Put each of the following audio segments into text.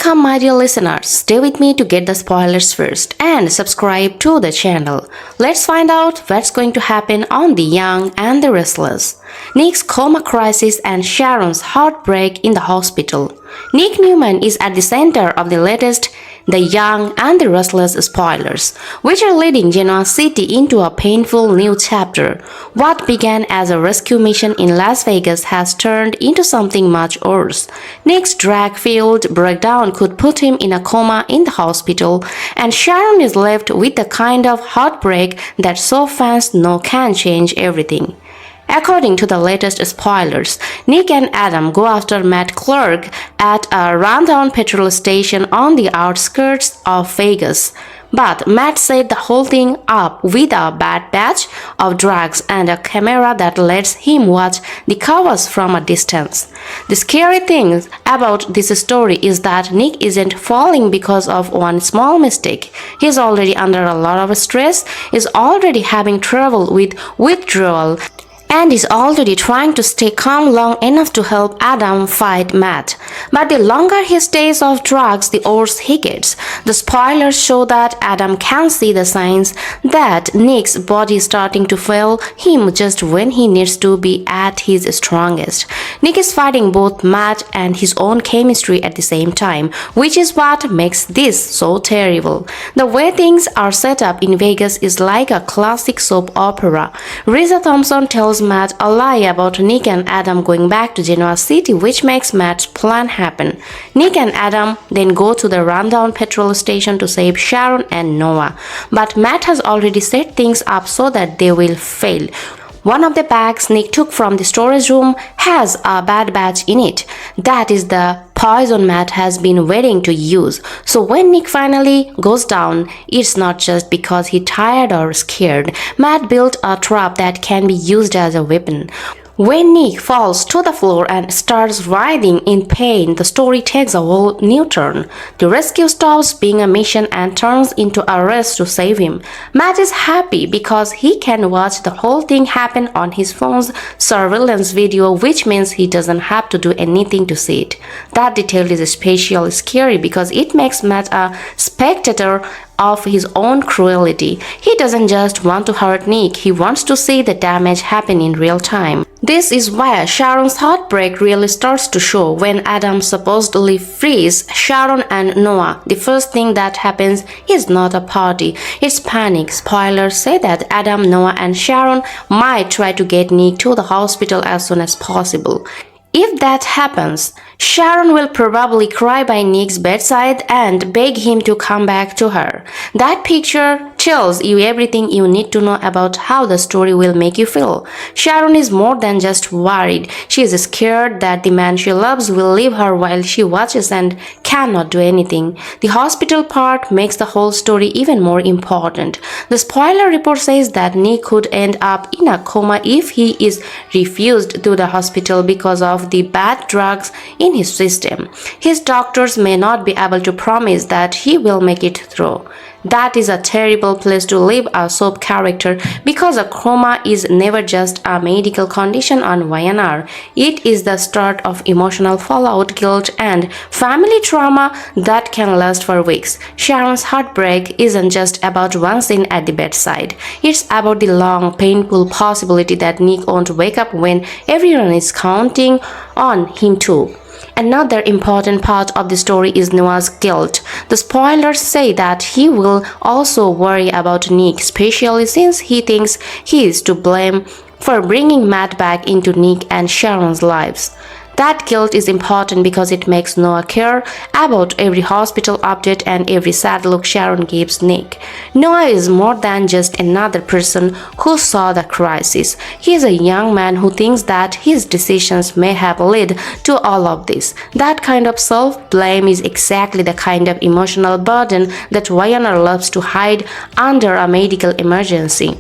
Welcome my dear listeners, stay with me to get the spoilers first and subscribe to the channel. Let's find out what's going to happen on The Young and the Restless. Nick's coma crisis and Sharon's heartbreak in the hospital. Nick Newman is at the center of the latest The Young and the Restless spoilers, which are leading Genoa City into a painful new chapter. What began as a rescue mission in Las Vegas has turned into something much worse. Nick's drug-fueled breakdown could put him in a coma in the hospital, and Sharon is left with the kind of heartbreak that soap fans know can change everything. According to the latest spoilers, Nick and Adam go after Matt Clark at a rundown petrol station on the outskirts of Vegas. But Matt set the whole thing up with a bad batch of drugs and a camera that lets him watch the covers from a distance. The scary thing about this story is that Nick isn't falling because of one small mistake. He's already under a lot of stress, is already having trouble with withdrawal, and is already trying to stay calm long enough to help Adam fight Matt. But the longer he stays off drugs, the worse he gets. The spoilers show that Adam can see the signs that Nick's body is starting to fail him just when he needs to be at his strongest. Nick is fighting both Matt and his own chemistry at the same time, which is what makes this so terrible. The way things are set up in Vegas is like a classic soap opera. Risa Thompson tells Matt a lie about Nick and Adam going back to Genoa City, which makes Matt's plan happen. Nick and Adam then go to the rundown petrol station to save Sharon and Noah, but Matt has already set things up so that they will fail. One of the bags Nick took from the storage room has a bad batch in it. That is the poison Matt has been waiting to use. So when Nick finally goes down, it's not just because he's tired or scared. Matt built a trap that can be used as a weapon. When Nick falls to the floor and starts writhing in pain, the story takes a whole new turn. The rescue stops being a mission and turns into a race to save him. Matt is happy because he can watch the whole thing happen on his phone's surveillance video, which means he doesn't have to do anything to see it. That detail is especially scary because it makes Matt a spectator of his own cruelty. He doesn't just want to hurt Nick, he wants to see the damage happen in real time. This is where Sharon's heartbreak really starts to show. When Adam supposedly frees Sharon and Noah, the first thing that happens is not a party, it's panic. Spoilers say that Adam, Noah and Sharon might try to get Nick to the hospital as soon as possible. If that happens, Sharon will probably cry by Nick's bedside and beg him to come back to her. That picture tells you everything you need to know about how the story will make you feel. Sharon is more than just worried. She is scared that the man she loves will leave her while she watches and cannot do anything. The hospital part makes the whole story even more important. The spoiler report says that Nick could end up in a coma if he is refused to the hospital because of the bad drugs in his system. His doctors may not be able to promise that he will make it through. That is a terrible place to leave a soap character because a coma is never just a medical condition on YNR. It is the start of emotional fallout, guilt, and family trauma that can last for weeks. Sharon's heartbreak isn't just about one scene at the bedside. It's about the long, painful possibility that Nick won't wake up when everyone is counting on him to. Another important part of the story is Noah's guilt. The spoilers say that he will also worry about Nick, especially since he thinks he is to blame for bringing Matt back into Nick and Sharon's lives. That guilt is important because it makes Noah care about every hospital update and every sad look Sharon gives Nick. Noah is more than just another person who saw the crisis. He is a young man who thinks that his decisions may have led to all of this. That kind of self-blame is exactly the kind of emotional burden that YNR loves to hide under a medical emergency.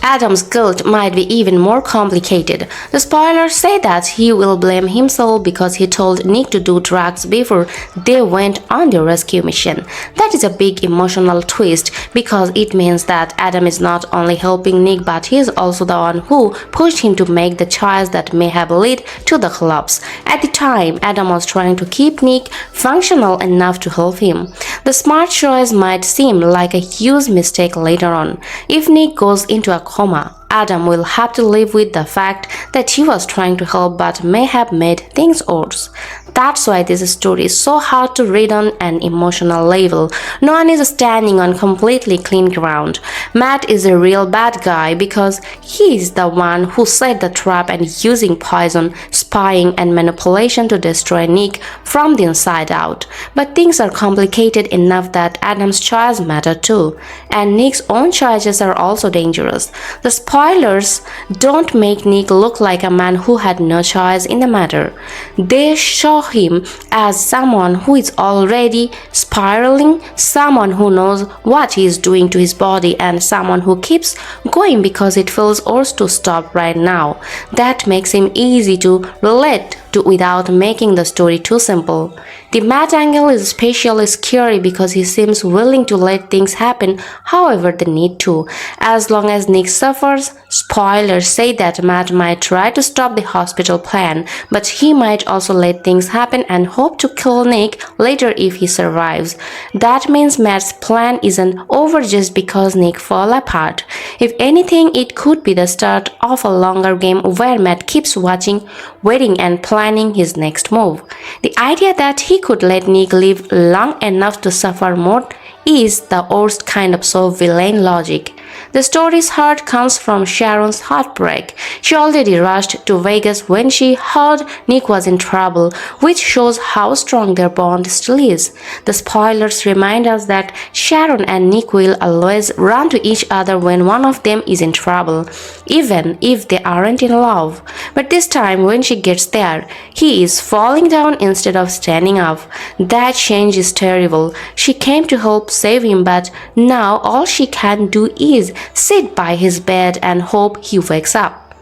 Adam's guilt might be even more complicated. The spoilers say that he will blame himself because he told Nick to do drugs before they went on the rescue mission. That is a big emotional twist because it means that Adam is not only helping Nick but he is also the one who pushed him to make the choice that may have led to the collapse. At the time, Adam was trying to keep Nick functional enough to help him. The smart choice might seem like a huge mistake later on. If Nick goes into a coma, Adam will have to live with the fact that he was trying to help but may have made things worse. That's why this story is so hard to read on an emotional level. No one is standing on completely clean ground. Matt is a real bad guy because he is the one who set the trap and using poison, spying and manipulation to destroy Nick from the inside out. But things are complicated enough that Adam's choice matter too. And Nick's own choices are also dangerous. The spoilers don't make Nick look like a man who had no choice in the matter. They show him as someone who is already spiraling, someone who knows what he is doing to his body, and someone who keeps going because it feels worse to stop right now. That makes him easy to relate to without making the story too simple. The Matt angle is especially scary because he seems willing to let things happen however they need to. As long as Nick suffers, spoilers say that Matt might try to stop the hospital plan, but he might also let things happen and hope to kill Nick later if he survives. That means Matt's plan isn't over just because Nick fell apart. If anything, it could be the start of a longer game where Matt keeps watching, waiting and planning his next move. The idea that he could let Nick live long enough to suffer more is the worst kind of so-villain logic. The story's heart comes from Sharon's heartbreak. She already rushed to Vegas when she heard Nick was in trouble, which shows how strong their bond still is. The spoilers remind us that Sharon and Nick will always run to each other when one of them is in trouble, even if they aren't in love. But this time when she gets there, he is falling down instead of standing up. That change is terrible. She came to help save him, but now all she can do is sit by his bed and hope he wakes up.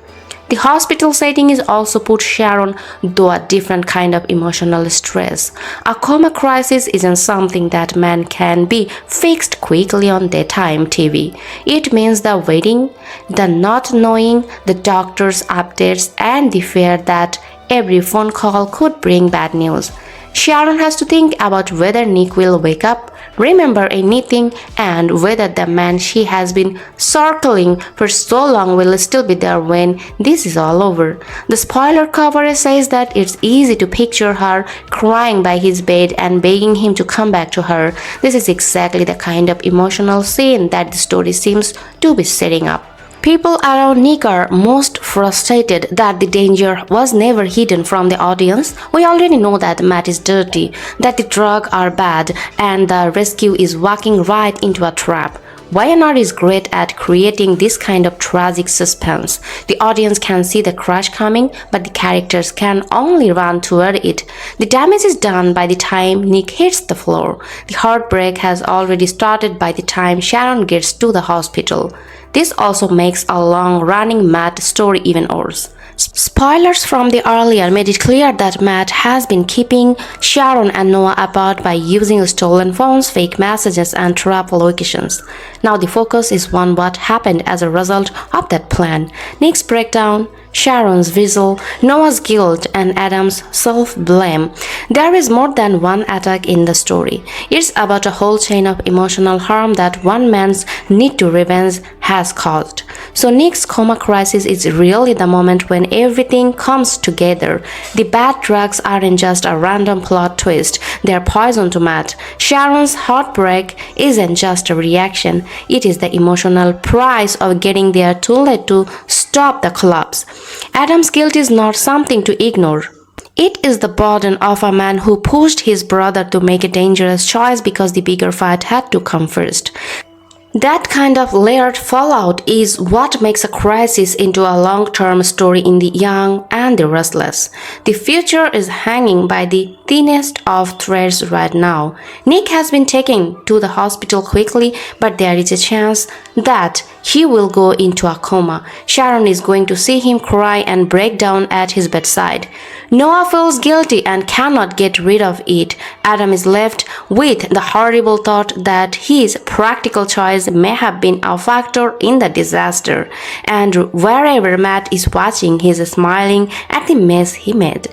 The hospital setting is also put Sharon through a different kind of emotional stress. A coma crisis isn't something that man can be fixed quickly on daytime TV. It means the waiting, the not knowing, the doctor's updates, and the fear that every phone call could bring bad news. Sharon has to think about whether Nick will wake up, remember anything, and whether the man she has been circling for so long will still be there when this is all over. The spoiler cover says that it's easy to picture her crying by his bed and begging him to come back to her. This is exactly the kind of emotional scene that the story seems to be setting up. People around Nick are most frustrated that the danger was never hidden from the audience. We already know that Matt is dirty, that the drugs are bad, and the rescue is walking right into a trap. YNR is great at creating this kind of tragic suspense. The audience can see the crash coming, but the characters can only run toward it. The damage is done by the time Nick hits the floor. The heartbreak has already started by the time Sharon gets to the hospital. This also makes a long-running Matt story even worse. Spoilers from the earlier made it clear that Matt has been keeping Sharon and Noah apart by using stolen phones, fake messages, and trap locations. Now the focus is on what happened as a result of that plan. Nick's breakdown, Sharon's vigil, Noah's guilt, and Adam's self-blame. There is more than one attack in the story. It's about a whole chain of emotional harm that one man's need to revenge has caused. So Nick's coma crisis is really the moment when everything comes together. The bad drugs aren't just a random plot twist, they're poison to Matt. Sharon's heartbreak isn't just a reaction, it is the emotional price of getting there too late to stop the collapse. Adam's guilt is not something to ignore. It is the burden of a man who pushed his brother to make a dangerous choice because the bigger fight had to come first. That kind of layered fallout is what makes a crisis into a long-term story in The Young and the Restless. The future is hanging by the thinnest of threads right now. Nick has been taken to the hospital quickly, but there is a chance that he will go into a coma. Sharon is going to see him cry and break down at his bedside. Noah feels guilty and cannot get rid of it. Adam is left with the horrible thought that his practical choice may have been a factor in the disaster. And wherever Matt is watching, he is smiling at the mess he made.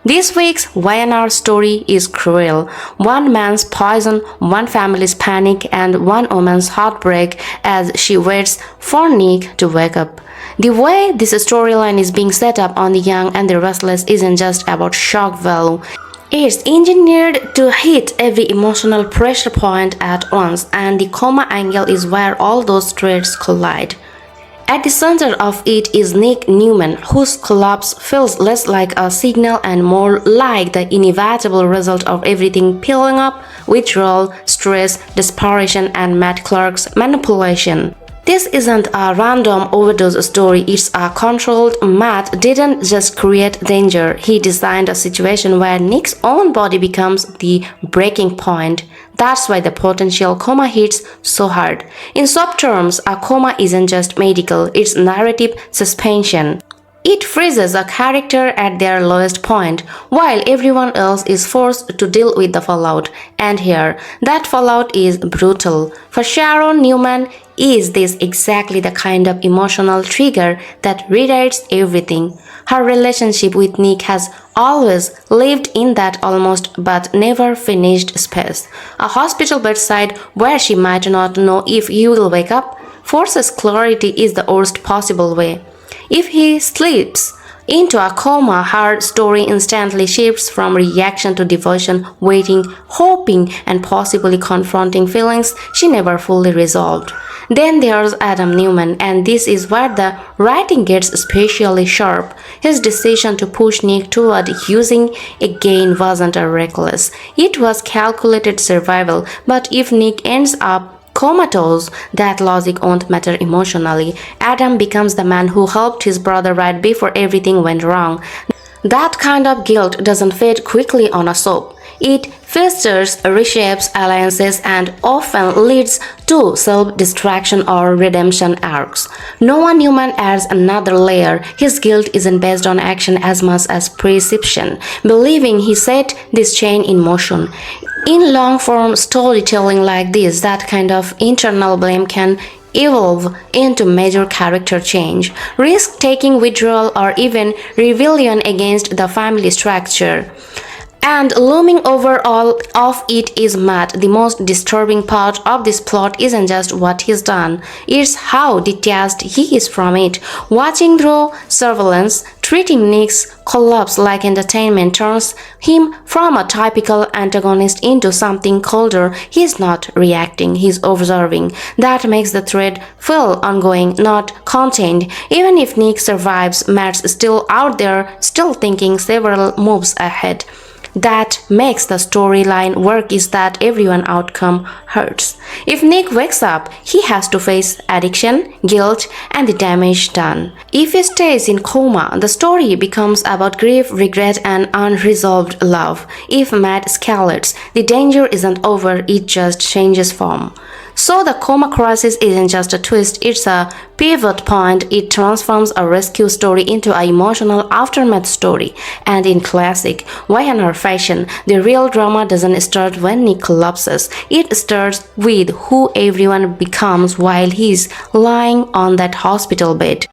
This week's YNR story is cruel. One man's poison, one family's panic, and one woman's heartbreak as she waits for Nick to wake up. The way this storyline is being set up on The Young and the Restless isn't just about shock value. It's engineered to hit every emotional pressure point at once, and the coma angle is where all those threads collide. At the center of it is Nick Newman, whose collapse feels less like a signal and more like the inevitable result of everything piling up: withdrawal, stress, desperation, and Matt Clark's manipulation. This isn't a random overdose story, it's a controlled. Matt didn't just create danger, he designed a situation where Nick's own body becomes the breaking point. That's why the potential coma hits so hard. In soft terms, a coma isn't just medical, it's narrative suspension. It freezes a character at their lowest point, while everyone else is forced to deal with the fallout. And here, that fallout is brutal. For Sharon Newman, is this exactly the kind of emotional trigger that rewrites everything? Her relationship with Nick has always lived in that almost but never finished space. A hospital bedside where she might not know if he will wake up forces clarity is the worst possible way. If he slips into a coma, her story instantly shifts from reaction to devotion, waiting, hoping, and possibly confronting feelings she never fully resolved. Then there's Adam Newman, and this is where the writing gets especially sharp. His decision to push Nick toward using again wasn't a reckless. It was calculated survival, but if Nick ends up comatose, that logic won't matter emotionally. Adam becomes the man who helped his brother right before everything went wrong. That kind of guilt doesn't fade quickly on a soap. It festers, reshapes alliances, and often leads to self-destruction or redemption arcs. Noah Newman adds another layer. His guilt isn't based on action as much as perception, believing he set this chain in motion. In long-form storytelling like this, that kind of internal blame can evolve into major character change, risk-taking, withdrawal, or even rebellion against the family structure. And looming over all of it is Matt. The most disturbing part of this plot isn't just what he's done, it's how detached he is from it. Watching through surveillance, treating Nick's collapse like entertainment turns him from a typical antagonist into something colder. He's not reacting, he's observing. That makes the thread feel ongoing, not contained. Even if Nick survives, Matt's still out there, still thinking several moves ahead. That makes the storyline work is that everyone outcome hurts. If Nick wakes up, he has to face addiction, guilt, and the damage done. If he stays in coma, the story becomes about grief, regret, and unresolved love. If Matt escalates, the danger isn't over, it just changes form. So the coma crisis isn't just a twist, it's a pivot point. It transforms a rescue story into an emotional aftermath story. And in classic YNR fashion, the real drama doesn't start when Nick collapses. It starts with who everyone becomes while he's lying on that hospital bed.